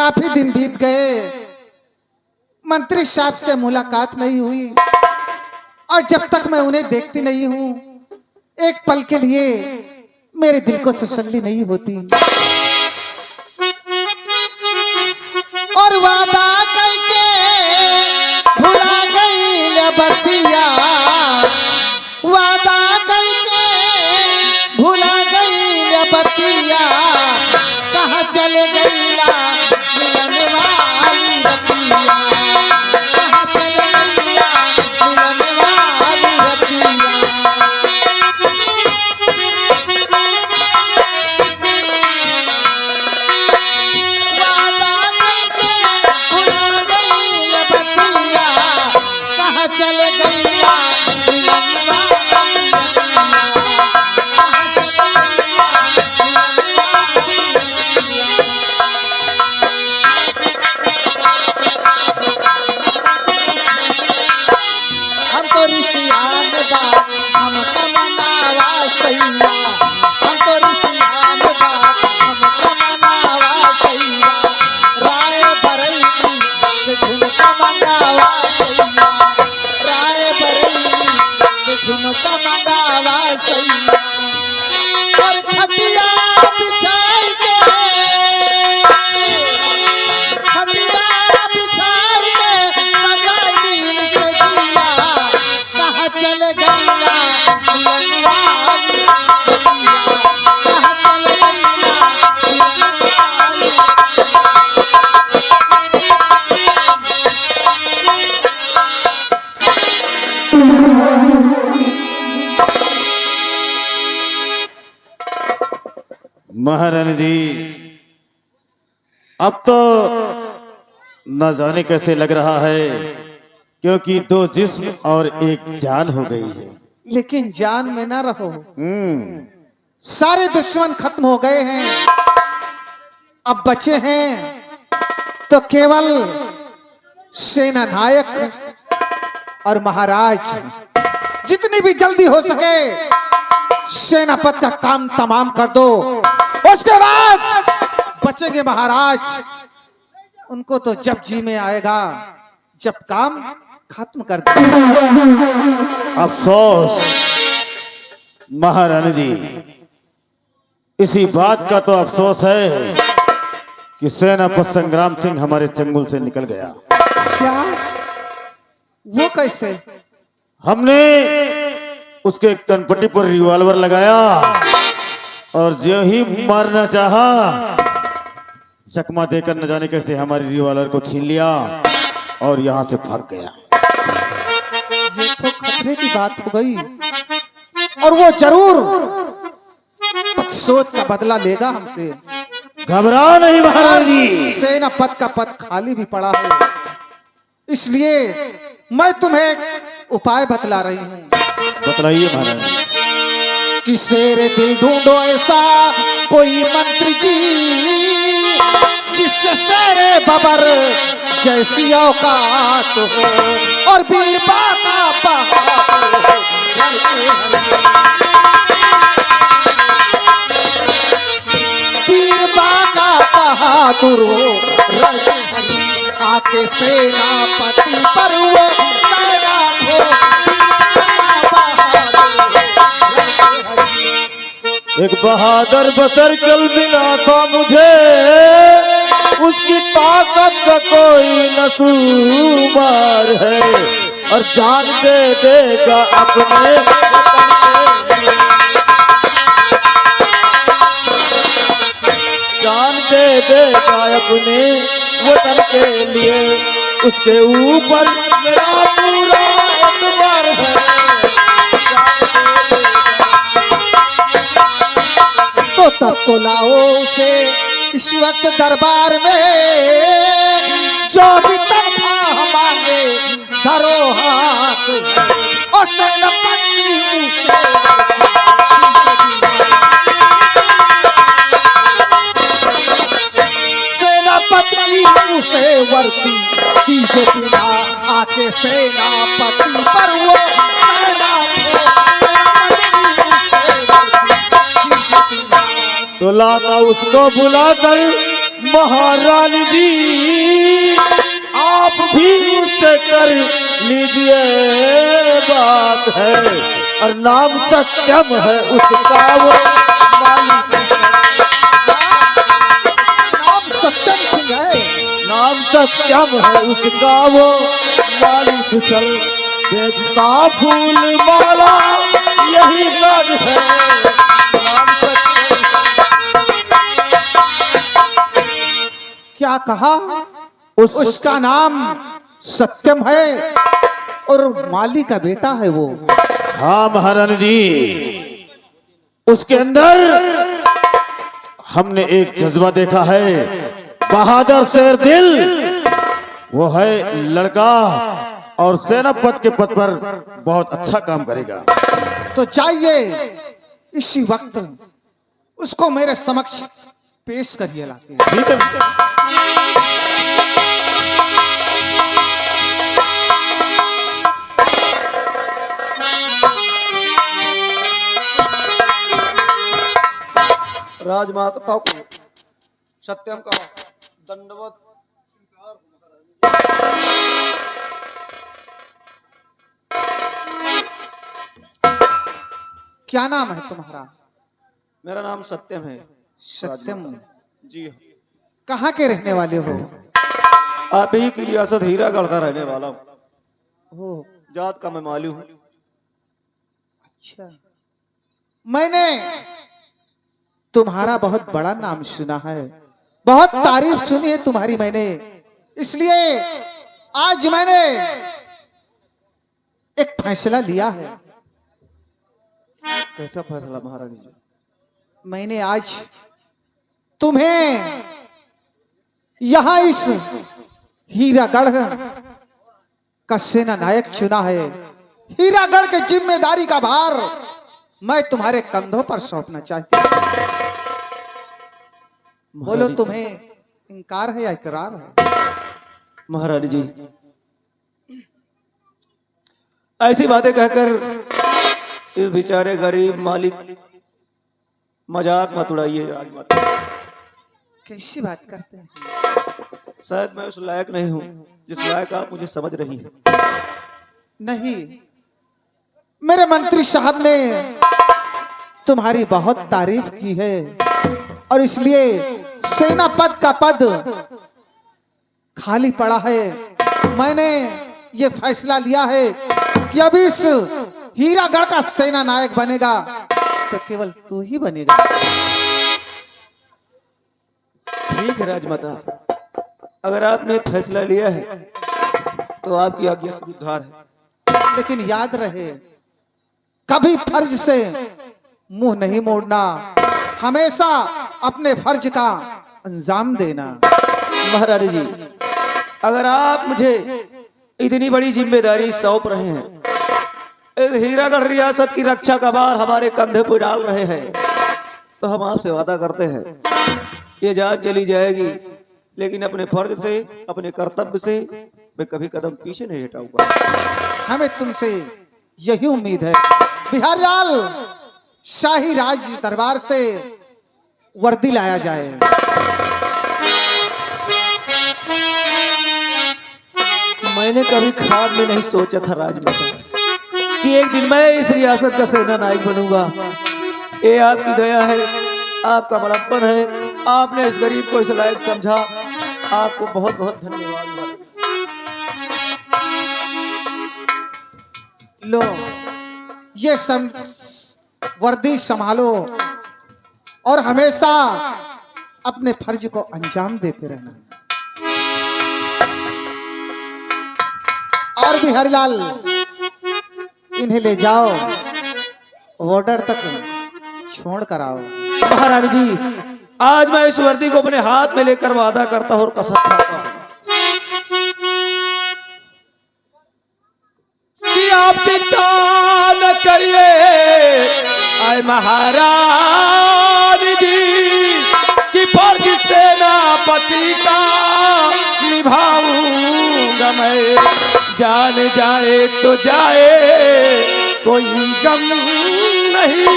काफी दिन बीत गए, मंत्री साहब से मुलाकात नहीं हुई और जब तक मैं उन्हें देखती नहीं हूँ एक पल के लिए मेरे दिल को तसल्ली नहीं होती। और वादा करके भुला गई बतिया, वादा करके भुला गई बतिया, कहाँ चले गईला मिलन वाली रतिया, कहाँ चले गईला मिलन वाली रतिया। वादा करके भुला गई बतिया, कहाँ चले गईला मिलन वाली रतिया, कहाँ चले गईला मिलन वाली रतिया। हम तो ऋषियान बा हम कमनावा सैया, हम तो ऋषियान बा हम कमनावा सैया, राय बरेली से झुमका मंगावा सैया, राय बरेली से झुमका मंगावा सैया। और खटिया बिछाई के, खटिया बिछाई के सजाई दिल से दिया, कहाँ चले गईला मिलन वाली रतिया, कहाँ चले गईला मिलन वाली महारानी जी, अब तो न जाने कैसे लग रहा है, क्योंकि दो जिस्म और एक जान हो गई है। लेकिन जान में ना रहो, सारे दुश्मन खत्म हो गए हैं, अब बचे हैं तो केवल सेना नायक और महाराज। जितनी भी जल्दी हो सके सेनापति का काम तमाम कर दो, उसके बाद बचेंगे महाराज। उनको तो जब जी में आएगा जब काम खत्म कर दो। अफसोस महारानी जी, इसी बात का तो अफसोस है कि सेनापति संग्राम सिंह हमारे चंगुल से निकल गया। क्या? वो कैसे? हमने उसके कनपट्टी पर रिवॉल्वर लगाया और जो ही मारना चाहा, चकमा देकर न जाने कैसे हमारी रिवॉल्वर को छीन लिया और यहां से भाग गया। ये तो खतरे की बात हो गई और वो जरूर प्रतिशोध का बदला लेगा हमसे। घबरा नहीं महाराज जी, सेनापति का पद खाली भी पड़ा है, इसलिए मैं तुम्हें एक उपाय बतला रही हूँ। बतलाइए महाराज। कि शेर दिल ढूंढो ऐसा कोई मंत्री जी, जिससे शेर बबर जैसी औकात हो और बीरबा का बहादुर हो। बीरबा का बहादुर हो रणके हरी, आके सेनापति पर वो तैनात हो। एक बहादुर बसर कल मिला था मुझे, उसकी ताकत का कोई न शुमार है और जान दे देगा अपने जान दे देगा अपने वतन के लिए, उसके ऊपर मेरा पूरा एतबार है। तो तब तो लाओ उसे इस वक्त दरबार में, जो भी तनख्वाह मांगे धरो हाथ और सेनापति उसे सेनापति उसे वर्दी दीजे बिना, आके सेनापति पर वो तैनात हो। तो लाना उसको बुलाकर महारानी जी आप भी उससे कर लीजिए बात है, और नाम सत्यम है उसका वो मालिक। नाम सत्यम सिंह है। नाम सत्यम है उसका वो मालिक, चल बेचता फूल माला यही राज है। नाम सत्यम। क्या कहा? उसका नाम सत्यम है और माली का बेटा है वो। हाँ महारानी जी, उसके अंदर हमने एक जज्बा देखा है, बहादुर शेर दिल वो है लड़का, और सेनापति के पद पर बहुत अच्छा काम करेगा। तो चाहिए इसी वक्त उसको मेरे समक्ष पेश करिए लाके। ठीक है। राजमाता को सत्यम का दंडवत। क्या नाम है तुम्हारा? मेरा नाम सत्यम है। सत्यम। जी कहाँ के रहने वाले हो? आप ही की रियासत हीरागढ़ का रहने वाला हूँ। हो, जात का मैं माली हूँ। अच्छा। मैंने तुम्हारा बहुत बड़ा नाम सुना है, बहुत तारीफ सुनी है तुम्हारी मैंने, इसलिए आज मैंने एक फैसला लिया है। कैसा फैसला महारानी जी? मैंने आज तुम्हें यहां इस हीरागढ़ का सेना नायक चुना है। हीरागढ़ के जिम्मेदारी का भार मैं तुम्हारे कंधों पर सौंपना चाहती हूँ। बोलो, तुम्हें इनकार है या इकरार है? महारानी जी, ऐसी बातें कहकर इस बेचारे गरीब मालिक मजाक मत उड़ाइए राजमाता। कैसी बात करते हैं? शायद मैं उस लायक नहीं हूँ जिस लायक आप मुझे समझ रही हैं। नहीं, मेरे मंत्री साहब ने तुम्हारी बहुत तारीफ की है और इसलिए सेनापति का पद खाली पड़ा है। मैंने ये फैसला लिया है कि अब इस हीरागढ़ का सेना नायक बनेगा तो केवल तू ही बनेगा। ठीक है राजमाता, अगर आपने फैसला लिया है तो आपकी आज्ञा स्वीकार है। लेकिन याद रहे, कभी फर्ज से मुंह नहीं मोड़ना, हमेशा अपने फर्ज का अंजाम देना। महारानी जी, अगर आप मुझे इतनी बड़ी जिम्मेदारी सौंप रहे हैं, एक हीरागढ़ रियासत की रक्षा का भार हमारे कंधे पर डाल रहे हैं, तो हम आपसे वादा करते हैं ये जान चली जाएगी, लेकिन अपने फर्ज से, अपने कर्तव्य से मैं कभी कदम पीछे नहीं हटाऊंगा। हमें तुमसे यही उम्मीद है। बिहार लाल शाही राज दरबार से वर्दी लाया जाए। मैंने कभी ख्वाब में नहीं सोचा था राजमाता कि एक दिन मैं इस रियासत का सेना नायक बनूंगा। ये आपकी दया है, आपका बड़प्पन है, आपने इस गरीब को इस लायक समझा। आपको बहुत बहुत धन्यवाद। लो, ये वर्दी संभालो और हमेशा अपने फर्ज को अंजाम देते रहना। और भी हरिलाल, इन्हें ले जाओ, बॉर्डर तक छोड़ कर आओ। महारानी जी, आज मैं इस वर्दी को अपने हाथ में लेकर वादा करता हूँ और कसम खाता हूँ कि आप चिंता न करिए आए महारानी जी, कि फर्ज सेनापति का निभाऊंगा मैं। जान जाए तो जाए कोई गम नहीं,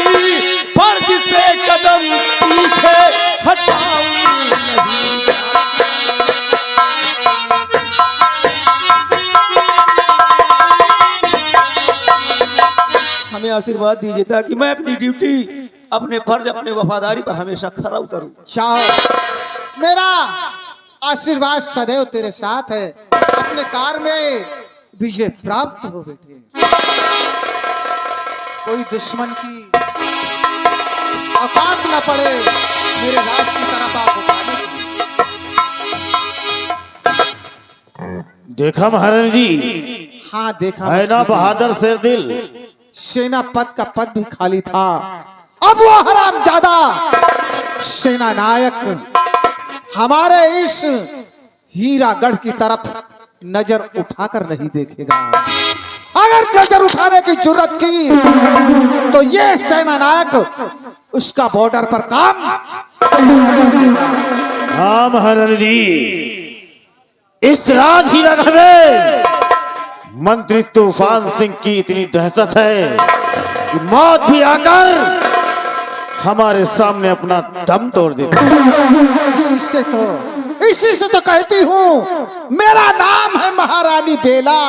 फर्ज से कदम पीछे हटाऊं नहीं। हमें आशीर्वाद दीजिए ताकि मैं अपनी ड्यूटी, अपने फर्ज, अपने वफादारी पर हमेशा खरा उतरूं। जाओ, मेरा आशीर्वाद सदैव तेरे साथ है। अपने कार्य में विजय प्राप्त हो बेटे। कोई दुश्मन की औकात न पड़े मेरे राज की तरफ आप उठाने की। देखा महाराज जी, हाँ देखा है ना बहादुर शेर दिल। सेना पद का पद भी खाली था, अब वो हरामजादा सेना नायक हमारे इस हीरागढ़ की तरफ नजर उठाकर नहीं देखेगा। अगर नजर उठाने की जरूरत की तो ये सेना नायक उसका बॉर्डर पर काम। हाँ महाराज जी, इस राज हीरागढ़ में मंत्री तूफान सिंह की इतनी दहशत है कि मौत भी आकर हमारे सामने अपना दम तोड़ देती है। इसी से तो कहती हूँ मेरा नाम है महारानी बेला।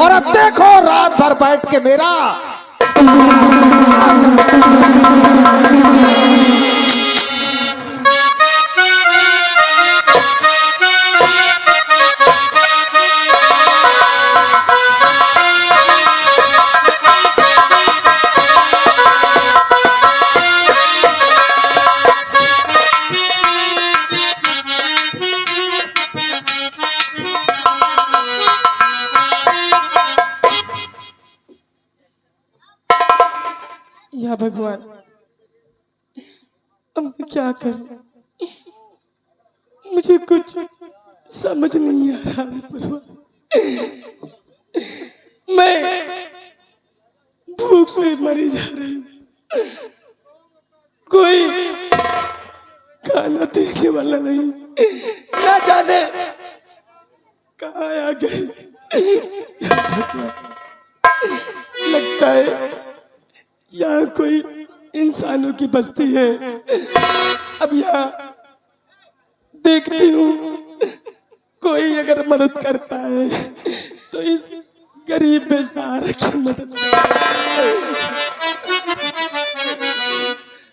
और अब देखो रात भर बैठ के मेरा या भगवान, अब मैं क्या करूं? मुझे कुछ समझ नहीं आ रहा भगवान। मैं भूख से मरी जा रही हूं, कोई खाना देने वाला नहीं, ना जाने कहाँ आ गए। लगता है यहाँ कोई इंसानों की बस्ती है। अब यहाँ देखती हूँ कोई अगर मदद करता है तो इस गरीब बेसहारा की मदद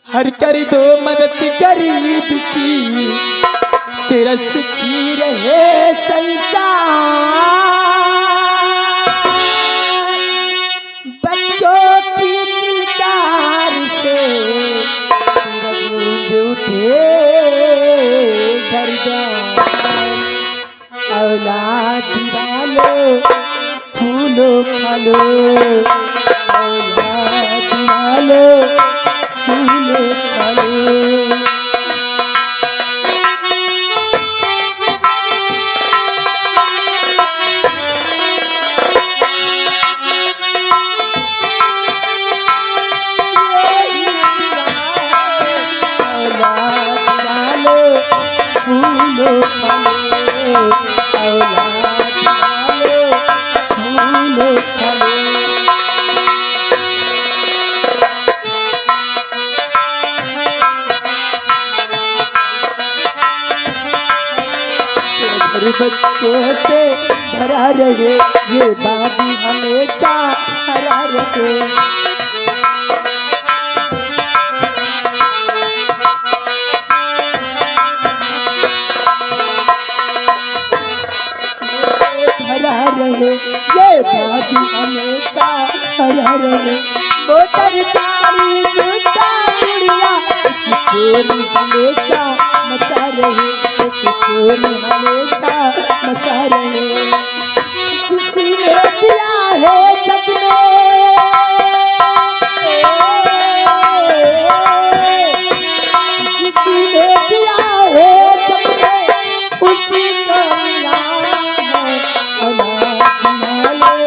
हर कर दो मदद गरीब की, तेरा सुखी रहे संसार। बच्चों की किलकार से गूंज उठे घर द्वार। औलाद वालो फूलो फलो, औलाद वालो फूलो फलो। बच्चों से भरा रहे ये बागी हमेशा हरा रहे। भरा रहे ये बागी हमेशा हरा रहे। मोटर गाड़ी जूता चूड़िया किशोर हमेशा मचा रहे, किशोर हमेशा मचा रहे। किसी ने दिया है जग में, किसी ने दिया है जग में, उसी का मिला है। औलाद वाले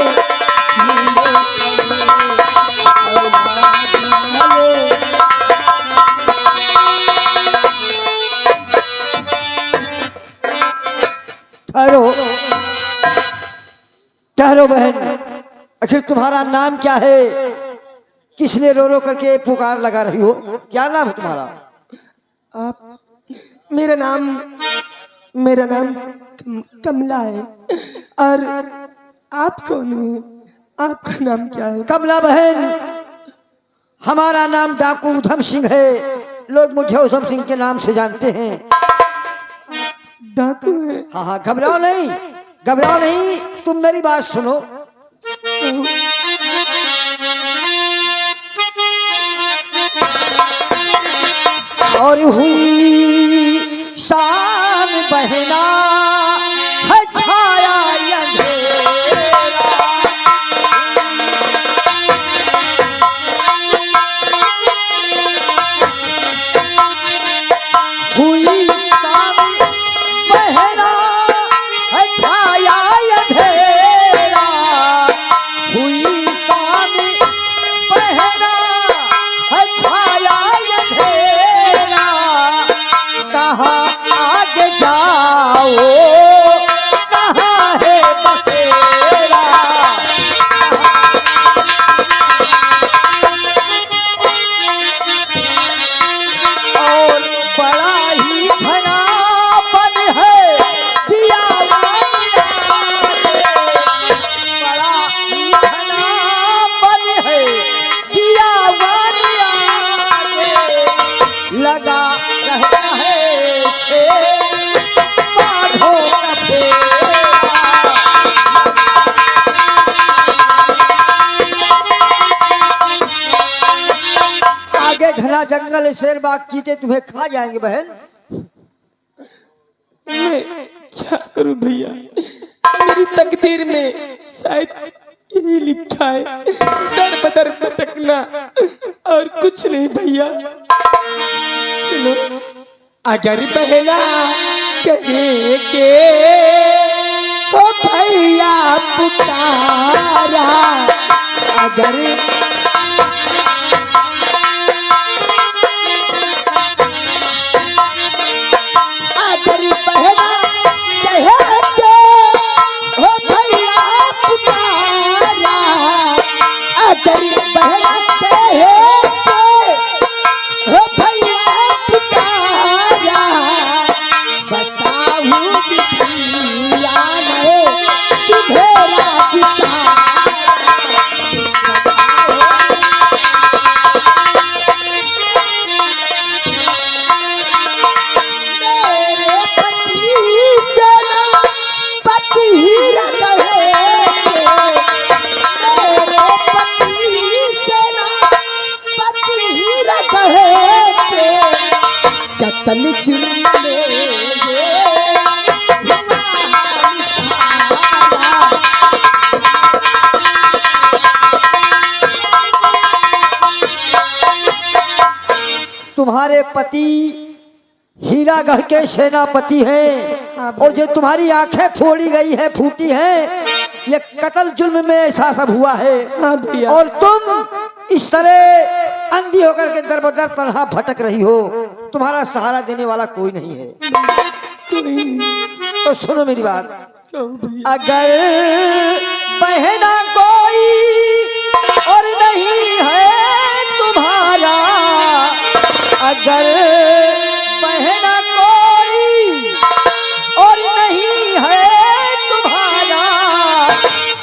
ठहरो ठहरो बहन, आखिर तुम्हारा नाम क्या है? किसने रो रो करके पुकार लगा रही हो? क्या नाम है तुम्हारा? आप, मेरा नाम कमला है। और आप कौन हैं? आपका नाम क्या है? कमला बहन, हमारा नाम डाकू उधम सिंह है। लोग मुझे उधम सिंह के नाम से जानते हैं। डाकू है? हाँ हाँ, घबराओ नहीं, घबराओ नहीं, तुम मेरी बात सुनो। और हुई शाम बहना है छाया अंधेरा, हुई शाम बहना है छाया अंधेरा, हुई शाम बहना है छाया अंधेरा, कहाँ आगे जाओ कहाँ है बसेरा। और बड़ा ही घना बन है दिया बड़ा ही घना बन है दिया लगा रहता है से बाघों का फेरा। आगे घना जंगल शेर बाघ चीते तुम्हें खा जाएंगे बहन। मैं क्या करूं भैया, मेरी तकदीर में शायद यही लिखा है, दर बदर भटकना और कुछ नहीं भैया। सुनो, अगर बहना कहे के तो भैया पुकारा, अगर बहना कहे के हो भैया पुकारा, अगर बहना कहे के हो भैया पुकारा, बताऊं बिटिया ने तुम्हेरा किसारा। कतल चिल्ले तुम्हारे पति हीरागढ़ के सेनापति हैं, और जो तुम्हारी आंखें फोड़ी गई है, फूटी हैं, ये कत्ल जुल्म में ऐसा सब हुआ है। हाँ भैया। और तुम इस तरह अंधी होकर के दर बदर तन्हा भटक रही हो, तुम्हारा सहारा देने वाला कोई नहीं है। तो सुनो मेरी बात, अगर बहना कोई और नहीं है तुम्हारा, अगर बहना कोई और नहीं है तुम्हारा,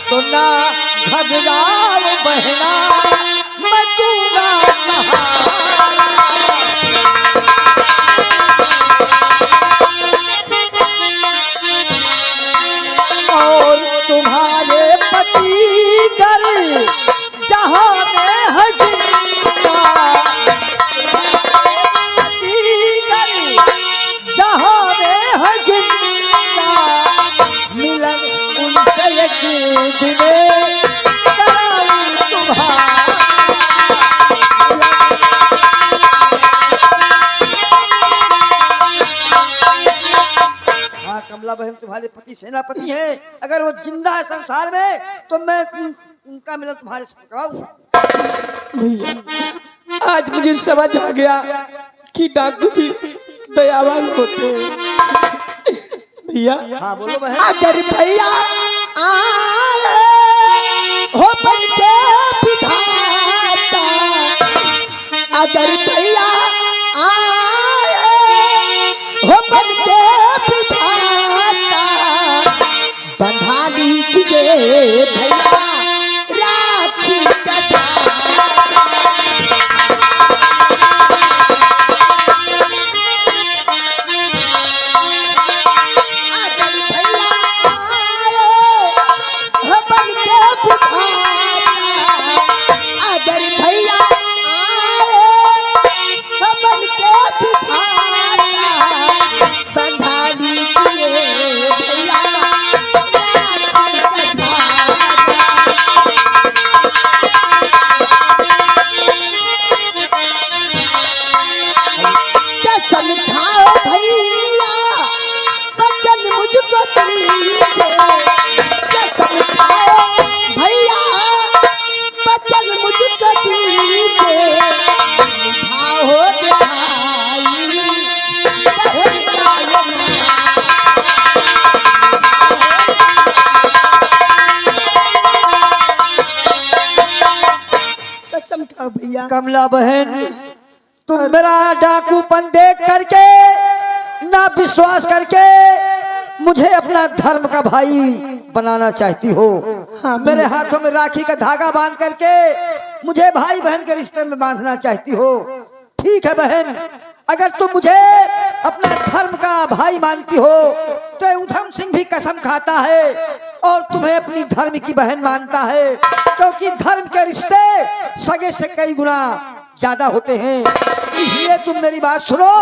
तो ना घबराओ बहना, मैं दूंगा सहारा। और तुम्हारे पति घर जहां में है जिंदा, पति घर जहां में है जिंदा, मिलन उनसे एक दिन कराऊं तुम्हारा। हाँ कमला बहन, तुम्हारे पति सेनापति हैं, अगर वो जिंदा है संसार में तो मैं उनका मिलन तुम्हारे साथ कराऊंगा। भैया, आज मुझे समझ आ गया कि डाकू भी दयावान होते हैं। भैया, हाँ बोलो बहन। अगर भैया आए हो बन के विधाता, अगर भैया आए हो बन के विधाता, बंधा लीजिए भैया भैया कमला बहन, तुम मेरा डाकूपन देख करके, ना विश्वास करके मुझे अपना धर्म का भाई बनाना चाहती हो। हाँ, मेरे हाथों में राखी का धागा बांध करके मुझे भाई बहन के रिश्ते में बांधना चाहती हो। ठीक है बहन, अगर तुम मुझे अपना धर्म का भाई मानती हो तो उधम सिंह भी कसम खाता है और तुम्हें अपनी धर्म की बहन मानता है, क्योंकि धर्म के रिश्ते सगे से कई गुना ज्यादा होते हैं। इसलिए तुम मेरी बात सुनो,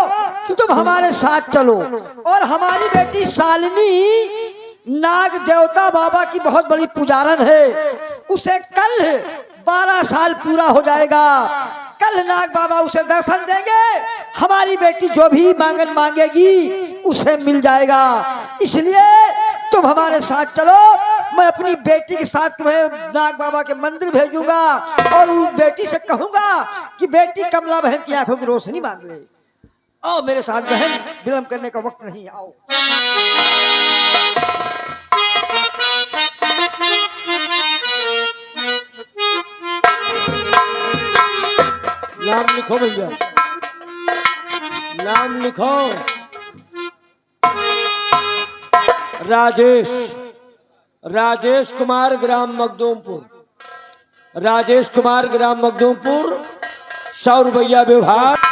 तुम हमारे साथ चलो और हमारी बेटी शालिनी नाग देवता बाबा की बहुत बड़ी पुजारन है। उसे कल 12 साल पूरा हो जाएगा। कल नाग बाबा उसे दर्शन देंगे, हमारी बेटी जो भी मांगन मांगेगी उसे मिल जाएगा। इसलिए तुम हमारे साथ चलो, मैं अपनी बेटी के साथ तुम्हें नाग बाबा के मंदिर भेजूंगा और उस बेटी से कहूंगा कि बेटी कमला बहन की आंखों की रोशनी मांग ले। आओ मेरे साथ बहन, विलंब करने का वक्त नहीं, आओ। नाम लिखो भैया, नाम लिखो। राजेश, राजेश कुमार, ग्राम मखदूमपुर। राजेश कुमार, ग्राम मखदूमपुर। 100 रुपया व्यवहार।